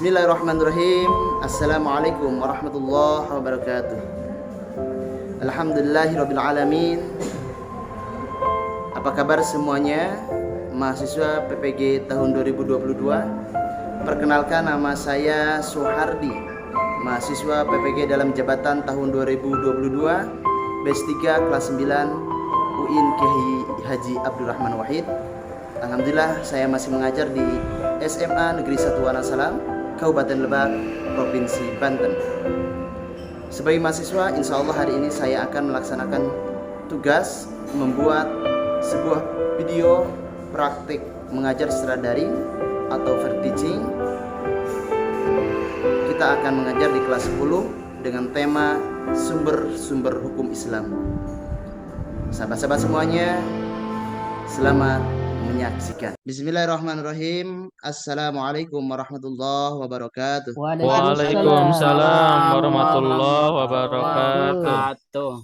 Bismillahirrahmanirrahim. Assalamualaikum warahmatullahi wabarakatuh. Alhamdulillahirrabbilalamin. Apa kabar semuanya? Mahasiswa PPG tahun 2022. Perkenalkan, nama saya Suhardi, mahasiswa PPG dalam jabatan tahun 2022, batch 3 kelas 9 UIN Kiai Haji Abdurrahman Wahid. Alhamdulillah saya masih mengajar di SMA Negeri 1 Wonosalam, Kabupaten Lebak, Provinsi Banten. Sebagai mahasiswa, insya Allah hari ini saya akan melaksanakan tugas membuat sebuah video praktik mengajar secara daring atau fair teaching. Kita akan mengajar di kelas 10 dengan tema sumber-sumber hukum Islam. Sahabat-sahabat semuanya, selamat menyaksikan. Bismillahirrahmanirrahim. Assalamualaikum warahmatullahi wabarakatuh. Waalaikumsalam warahmatullahi wabarakatuh.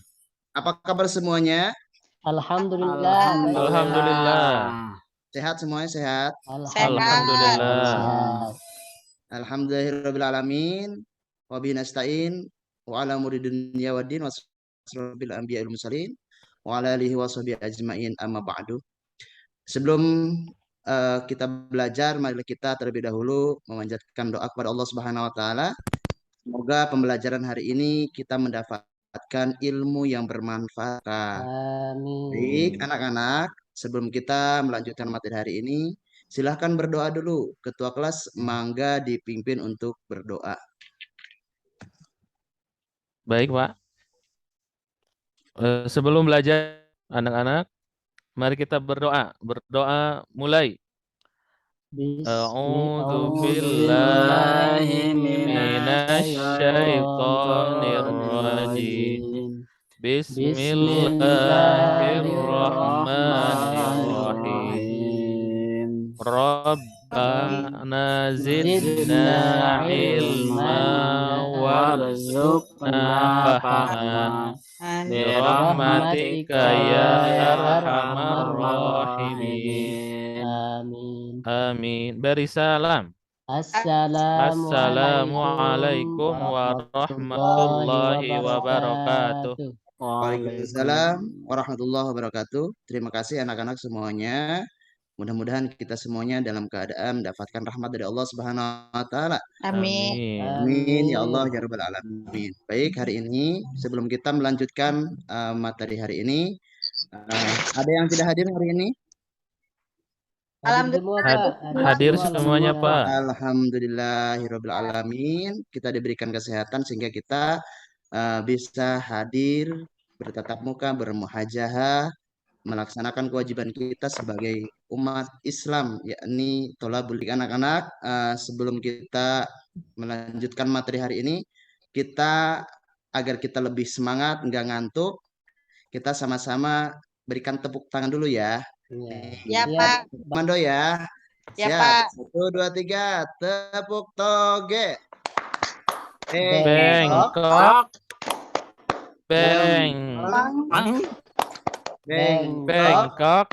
Apa kabar semuanya? Alhamdulillah. Alhamdulillah. Sehat semuanya, sehat? Alhamdulillah. Alhamdulillahirrahmanirrahim. Wa bihi nasta'in wa ala umuri dunya waddin wa sallallahu anbiya wal mursalin wa ala alihi wa sahbihi ajmain, amma ba'du. Sebelum kita belajar, mari kita terlebih dahulu memanjatkan doa kepada Allah Subhanahu wa taala. Semoga pembelajaran hari ini kita mendapatkan ilmu yang bermanfaat. Amin. Baik, anak-anak, sebelum kita melanjutkan materi hari ini, silahkan berdoa dulu. Ketua kelas mangga dipimpin untuk berdoa. Baik, Pak. Sebelum belajar, anak-anak, mari kita berdoa. Berdoa mulai. A'udzu billahi minasyaitonir rajim. Bismillahirrahmanirrahim. Rabbana zidna ilma warzuqna fahma birahmatika ya arhamar rahimin. Amin. Amin. Beri salam. Assalamualaikum warahmatullahi wabarakatuh. Waalaikumsalam warahmatullahi wabarakatuh. Terima kasih anak-anak semuanya. Mudah-mudahan kita semuanya dalam keadaan mendapatkan rahmat dari Allah Subhanahu wa taala. Amin. Amin ya Allah ya rabbal alamin. Baik, hari ini sebelum kita melanjutkan materi hari ini, ada yang tidak hadir hari ini? Hadir semuanya, Pak. Alhamdulillahirabbil alamin. Kita diberikan kesehatan sehingga kita bisa hadir, bertatap muka, bermuhajahah, melaksanakan kewajiban kita sebagai umat Islam, yakni tholabul ilmi. Anak-anak, sebelum kita melanjutkan materi hari ini, kita agar kita lebih semangat, nggak ngantuk, kita sama-sama berikan tepuk tangan dulu ya. Ya, Pak. Komando ya. Ya, Siap. Pak. 1, 2, 3, tepuk toge. Bengkok. Bengkok.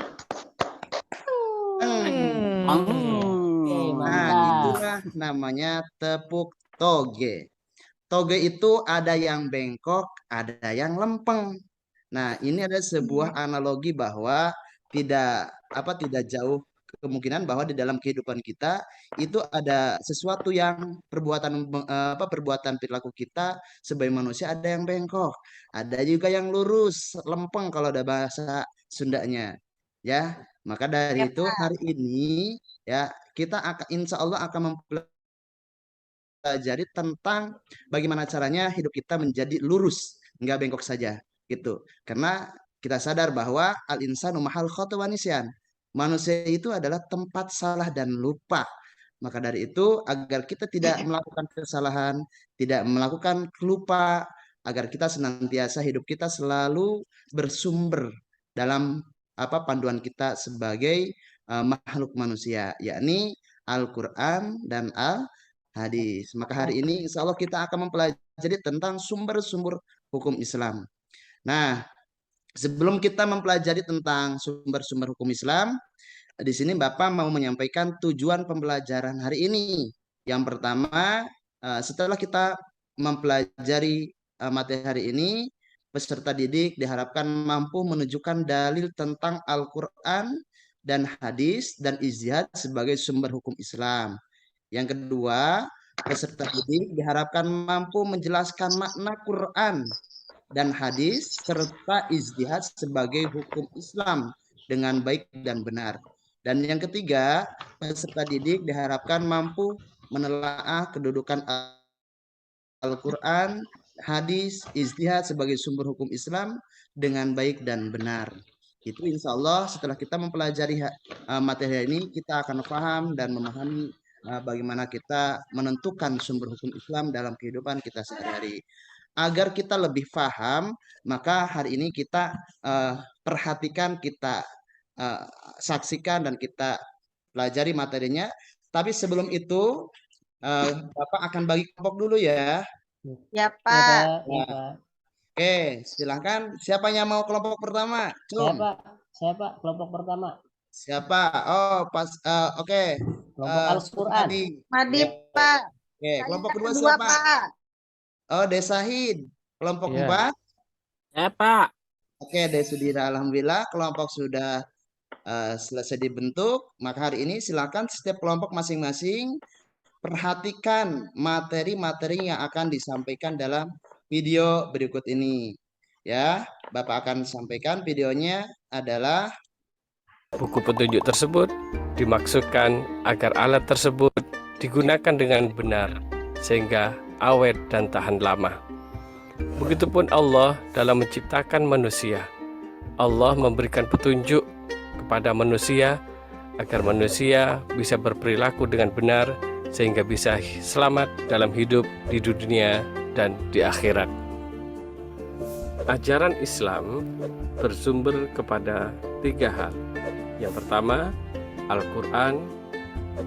Nah, itulah namanya tepuk toge. Toge itu ada yang bengkok, ada yang lempeng. Nah, ini ada sebuah analogi bahwa tidak jauh kemungkinan bahwa di dalam kehidupan kita itu ada sesuatu yang perbuatan perilaku kita sebagai manusia, ada yang bengkok, ada juga yang lurus, lempeng kalau ada bahasa Sundanya. Ya, maka dari itu hari ini ya kita insya Allah akan mempelajari tentang bagaimana caranya hidup kita menjadi lurus, nggak bengkok saja gitu. Karena kita sadar bahwa al-insanu mahal khata wa nisyan. Manusia itu adalah tempat salah dan lupa. Maka dari itu agar kita tidak melakukan kesalahan, tidak melakukan lupa, agar kita senantiasa hidup kita selalu bersumber dalam panduan kita sebagai makhluk manusia, yakni Al-Qur'an dan Al-Hadis. Maka hari ini insya Allah kita akan mempelajari tentang sumber-sumber hukum Islam. Nah, sebelum kita mempelajari tentang sumber-sumber hukum Islam, di sini Bapak mau menyampaikan tujuan pembelajaran hari ini. Yang pertama, setelah kita mempelajari materi hari ini, peserta didik diharapkan mampu menunjukkan dalil tentang Al-Quran dan hadis dan ijtihad sebagai sumber hukum Islam. Yang kedua, peserta didik diharapkan mampu menjelaskan makna Quran dan hadis serta ijtihad sebagai hukum Islam dengan baik dan benar. Dan yang ketiga, peserta didik diharapkan mampu menelaah kedudukan Al-Quran, hadis, ijtihad sebagai sumber hukum Islam dengan baik dan benar. Itu insya Allah setelah kita mempelajari materi ini, kita akan paham dan memahami bagaimana kita menentukan sumber hukum Islam dalam kehidupan kita sehari-hari. Agar kita lebih paham, maka hari ini kita perhatikan, kita saksikan, dan kita pelajari materinya. Tapi sebelum itu, Bapak akan bagi kelompok dulu ya. Ya, Ya, Pak. Pak. Ya, Nah, Pak. oke, silahkan. Siapa yang mau kelompok pertama? Saya, Cum. Pak. Saya, Pak. Kelompok pertama. Siapa? Oh, pas. Oke. Kelompok Al-Quran. Sukadi. Madi, Ya. Pak. Oke, kelompok kedua Kedua, siapa? Pak. Oh, Desahid. Kelompok Iya. 4. Ya, Pak. Oke, Desudira. Alhamdulillah, kelompok sudah selesai dibentuk. Maka hari ini silakan setiap kelompok masing-masing perhatikan materi-materi yang akan disampaikan dalam video berikut ini. Ya, Bapak akan sampaikan videonya adalah Buku petunjuk tersebut dimaksudkan agar alat tersebut digunakan dengan benar sehingga awet dan tahan lama. Begitupun Allah dalam menciptakan manusia. Allah memberikan petunjuk kepada manusia agar manusia bisa berperilaku dengan benar sehingga bisa selamat dalam hidup di dunia dan di akhirat. Ajaran Islam bersumber kepada 3 hal. Yang pertama, Al-Quran.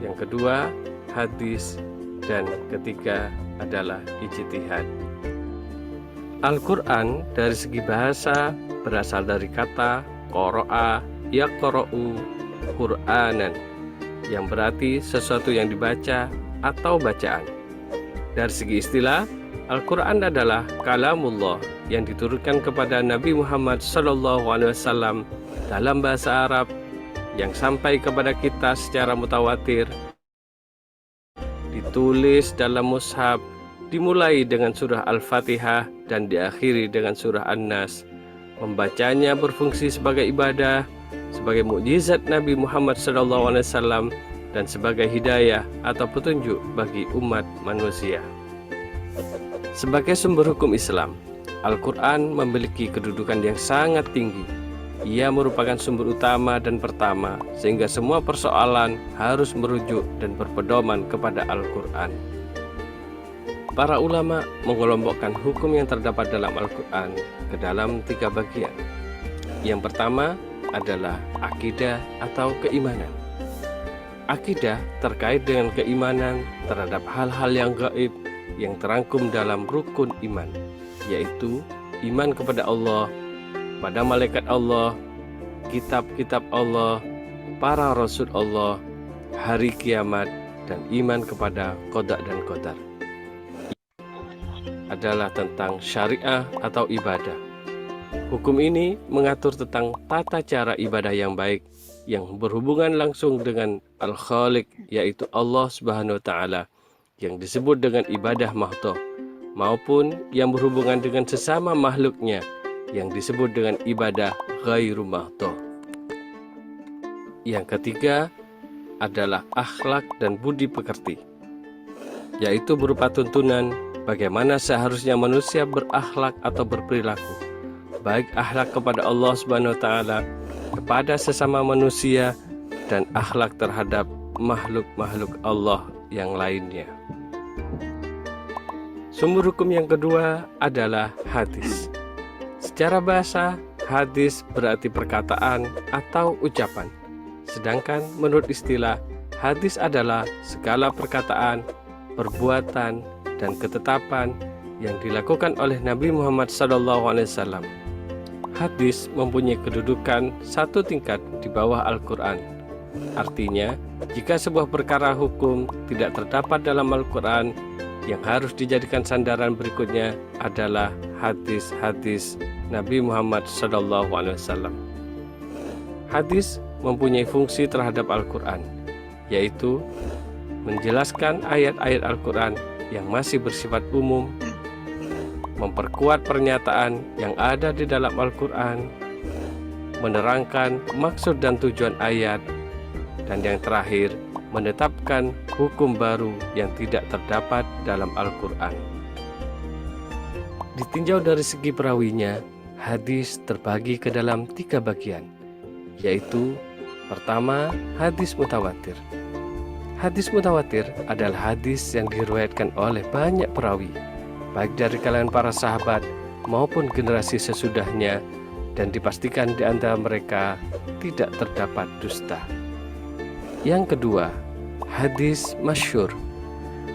Yang kedua, hadis. Dan ketiga adalah ijtihad. Al-Quran dari segi bahasa berasal dari kata qara'a yaqra'u Qur'anan, yang berarti sesuatu yang dibaca atau bacaan. Dari segi istilah, Al-Quran adalah kalamullah yang diturunkan kepada Nabi Muhammad SAW dalam bahasa Arab yang sampai kepada kita secara mutawatir, ditulis dalam mushaf, dimulai dengan surah Al-Fatihah dan diakhiri dengan surah An-Nas. Membacanya berfungsi sebagai ibadah, sebagai mukjizat Nabi Muhammad SAW, dan sebagai hidayah atau petunjuk bagi umat manusia. Sebagai sumber hukum Islam, Al-Quran memiliki kedudukan yang sangat tinggi. Ia merupakan sumber utama dan pertama, sehingga semua persoalan harus merujuk dan berpedoman kepada Al-Quran. Para ulama mengelompokkan hukum yang terdapat dalam Al-Quran ke dalam 3 bagian. Yang pertama adalah akidah atau keimanan. Akidah terkait dengan keimanan terhadap hal-hal yang gaib yang terangkum dalam rukun iman, yaitu iman kepada Allah, pada malaikat Allah, kitab-kitab Allah, para rasul Allah, hari kiamat, dan iman kepada qada dan qadar. Adalah tentang syariah atau ibadah. Hukum ini mengatur tentang tata cara ibadah yang baik yang berhubungan langsung dengan Al-Khaliq, yaitu Allah Subhanahu wa Ta'ala, yang disebut dengan ibadah mahdhah, maupun yang berhubungan dengan sesama makhluknya yang disebut dengan ibadah ghairu mahdhah. Yang ketiga adalah akhlak dan budi pekerti, yaitu berupa tuntunan bagaimana seharusnya manusia berakhlak atau berperilaku, baik akhlak kepada Allah Subhanahu wa Ta'ala, kepada sesama manusia, dan akhlak terhadap makhluk-makhluk Allah yang lainnya. Sumber hukum yang kedua adalah hadis. Secara bahasa, hadis berarti perkataan atau ucapan. Sedangkan menurut istilah, hadis adalah segala perkataan, perbuatan, dan ketetapan yang dilakukan oleh Nabi Muhammad SAW. Hadis mempunyai kedudukan 1 tingkat di bawah Al-Quran, Artinya, jika sebuah perkara hukum tidak terdapat dalam Al-Quran, yang harus dijadikan sandaran berikutnya adalah hadis-hadis Nabi Muhammad SAW. Hadis mempunyai fungsi terhadap Al-Quran, yaitu menjelaskan ayat-ayat Al-Quran yang masih bersifat umum, memperkuat pernyataan yang ada di dalam Al-Quran, menerangkan maksud dan tujuan ayat, dan yang terakhir, menetapkan hukum baru yang tidak terdapat dalam Al-Quran. Ditinjau dari segi perawinya, hadis terbagi ke dalam 3 bagian, yaitu pertama, hadis mutawatir. Hadis mutawatir adalah hadis yang diriwayatkan oleh banyak perawi, baik dari kalangan para sahabat maupun generasi sesudahnya, dan dipastikan di antara mereka tidak terdapat dusta. Yang kedua, hadis masyhur.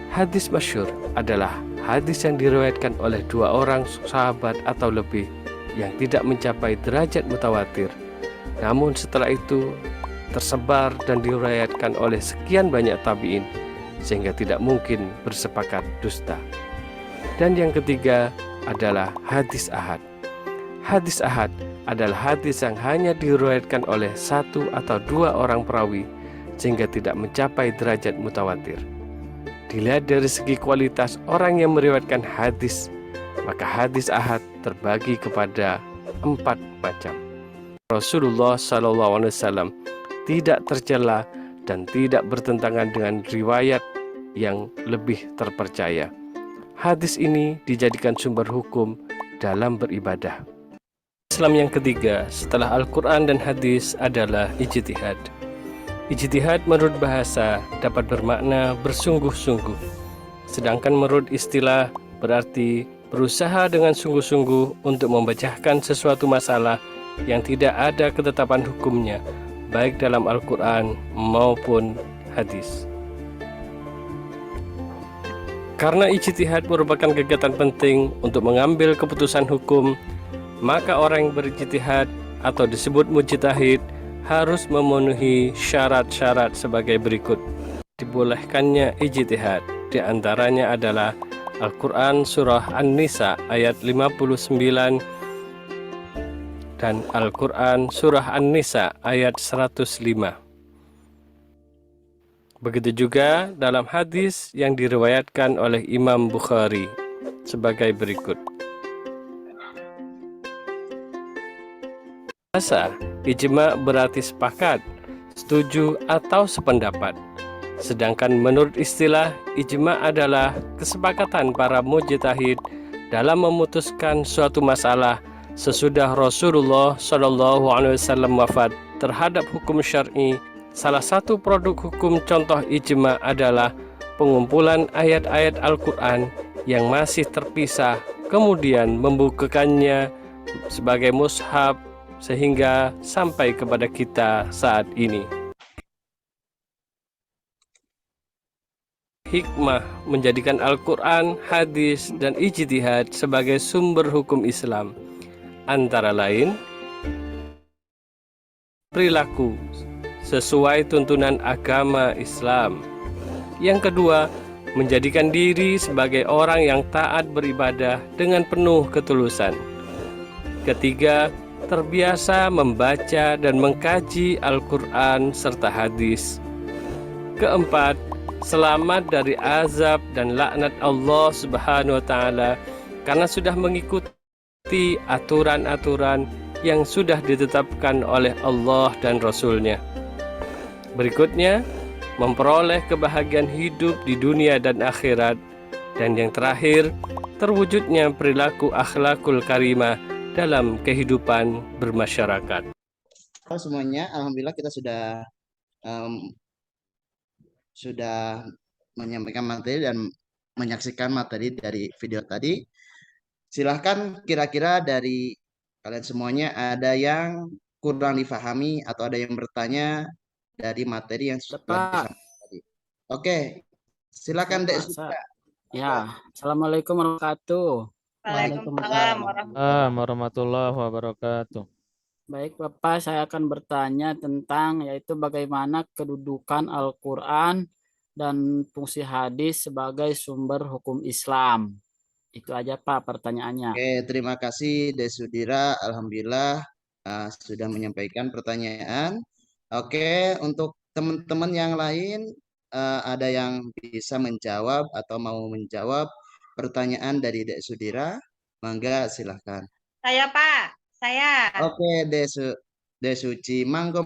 Hadis masyhur adalah hadis yang diriwayatkan oleh 2 orang sahabat atau lebih yang tidak mencapai derajat mutawatir, namun setelah itu tersebar dan diriwayatkan oleh sekian banyak tabi'in sehingga tidak mungkin bersepakat dusta. Dan yang ketiga adalah hadis ahad. Hadis ahad adalah hadis yang hanya diriwayatkan oleh 1 atau 2 orang perawi sehingga tidak mencapai derajat mutawatir. Dilihat dari segi kualitas orang yang meriwayatkan hadis, maka hadis ahad terbagi kepada 4 macam. Rasulullah SAW tidak tercela dan tidak bertentangan dengan riwayat yang lebih terpercaya. Hadis ini dijadikan sumber hukum dalam beribadah. Islam yang ketiga setelah Al-Quran dan hadis adalah ijtihad. Ijtihad menurut bahasa dapat bermakna bersungguh-sungguh, sedangkan menurut istilah berarti berusaha dengan sungguh-sungguh untuk memecahkan sesuatu masalah yang tidak ada ketetapan hukumnya, baik dalam Al-Quran maupun hadis. Karena ijtihad merupakan kegiatan penting untuk mengambil keputusan hukum, maka orang yang berijtihad atau disebut mujtahid harus memenuhi syarat-syarat sebagai berikut. Dibolehkannya ijtihad di antaranya adalah Al-Quran Surah An-Nisa ayat 59 dan Al-Quran Surah An-Nisa ayat 105. Begitu juga dalam hadis yang diriwayatkan oleh Imam Bukhari sebagai berikut. Bahasa ijma berarti sepakat, setuju atau sependapat. Sedangkan menurut istilah, ijma adalah kesepakatan para mujtahid dalam memutuskan suatu masalah sesudah Rasulullah SAW wafat terhadap hukum syar'i. Salah satu produk hukum contoh ijma adalah pengumpulan ayat-ayat Al-Quran yang masih terpisah, kemudian membukukannya sebagai mushaf sehingga sampai kepada kita saat ini. Hikmah menjadikan Al-Quran, hadis, dan ijtihad sebagai sumber hukum Islam antara lain perilaku sesuai tuntunan agama Islam. Yang kedua, menjadikan diri sebagai orang yang taat beribadah dengan penuh ketulusan. Ketiga, terbiasa membaca dan mengkaji Al-Quran serta hadis. Keempat, selamat dari azab dan laknat Allah Subhanahu wa Ta'ala karena sudah mengikuti aturan-aturan yang sudah ditetapkan oleh Allah dan Rasul-Nya. Berikutnya, memperoleh kebahagiaan hidup di dunia dan akhirat. Dan yang terakhir, terwujudnya perilaku akhlakul karimah dalam kehidupan bermasyarakat. Halo semuanya, alhamdulillah kita sudah menyampaikan materi dan menyaksikan materi dari video tadi. Silahkan kira-kira dari kalian semuanya ada yang kurang difahami atau ada yang bertanya dari materi yang sudah disampaikan tadi. Oke, silakan Dek Suka. Ya, Assalamualaikum warahmatullahi wabarakatuh. Waalaikumsalam warahmatullahi wabarakatuh. Baik, Bapak, saya akan bertanya tentang yaitu bagaimana kedudukan Al-Quran dan fungsi hadis sebagai sumber hukum Islam. Itu aja, Pak, pertanyaannya. Oke, terima kasih Desudira. Alhamdulillah sudah menyampaikan pertanyaan. Oke, untuk teman-teman yang lain ada yang bisa menjawab atau mau menjawab pertanyaan dari Desudira? Mangga silahkan. Saya, Pak. Saya. Oke, Desuci. Mangga,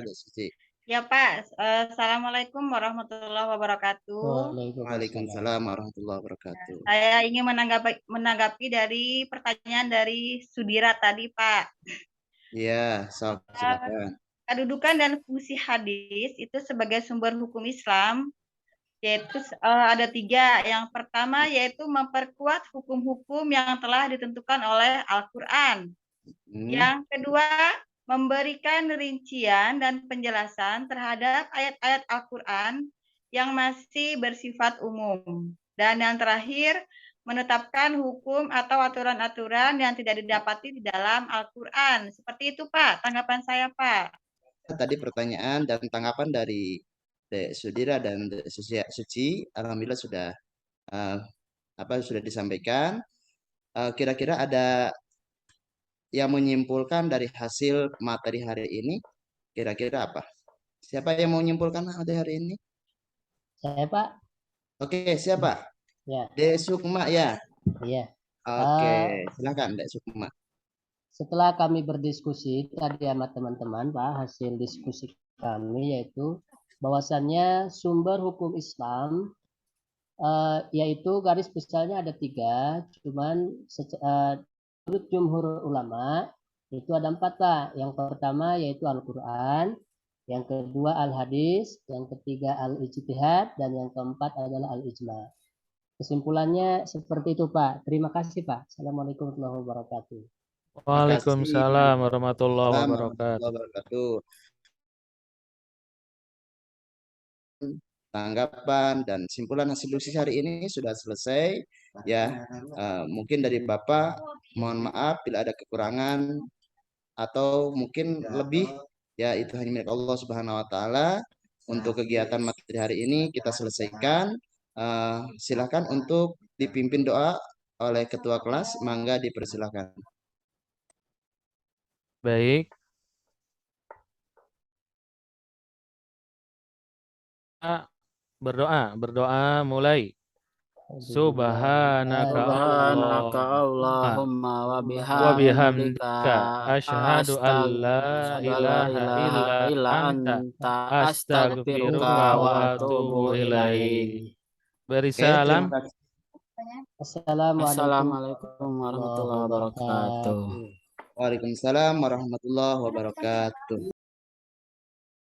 Desuci. Ya, Pak. Assalamualaikum warahmatullahi wabarakatuh. Waalaikumsalam warahmatullahi wabarakatuh. Saya ingin menanggapi dari pertanyaan dari Sudira tadi, Pak. Iya, sok, silakan. Kedudukan dan fungsi hadis itu sebagai sumber hukum Islam yaitu ada 3. Yang pertama yaitu memperkuat hukum-hukum yang telah ditentukan oleh Al-Quran. Yang kedua, memberikan rincian dan penjelasan terhadap ayat-ayat Al-Quran yang masih bersifat umum. Dan yang terakhir, menetapkan hukum atau aturan-aturan yang tidak didapati di dalam Al-Quran. Seperti itu, Pak. Tanggapan saya, Pak. Tadi pertanyaan dan tanggapan dari Dek Sudira dan Dek Suci, alhamdulillah sudah sudah disampaikan. Kira-kira ada yang menyimpulkan dari hasil materi hari ini? Kira-kira apa? Siapa yang mau menyimpulkan materi hari ini? Saya, Pak. Oke, siapa? Ya. Dek Sukma ya. Iya. Oke, silakan Dek Sukma. Setelah kami berdiskusi tadi sama teman-teman, Pak, hasil diskusi kami yaitu bahwasannya sumber hukum Islam yaitu garis besarnya ada 3, cuman menurut jumhur ulama itu ada 4, Pak. Yang pertama yaitu Al-Quran, yang kedua Al-Hadis, yang ketiga Al-Ijtihad, dan yang keempat adalah Al-Ijma. Kesimpulannya seperti itu, Pak. Terima kasih, Pak. Assalamualaikum warahmatullahi wabarakatuh. Waalaikumsalam warahmatullahi wabarakatuh. Tanggapan dan simpulan hasil diskusi hari ini sudah selesai ya. Mungkin dari Bapak mohon maaf bila ada kekurangan atau mungkin lebih ya, itu hanya milik Allah Subhanahu wa taala. Untuk kegiatan materi hari ini kita selesaikan. Silakan untuk dipimpin doa oleh ketua kelas, mangga dipersilakan. Baik. Berdoa mulai. Subhanaka Allahumma wa bihamdika asyhadu an la ilaha illa anta astaghfiruka wa atubu ilaik. Beri salam. Assalamualaikum warahmatullahi wabarakatuh. Waalaikumsalam warahmatullahi wabarakatuh.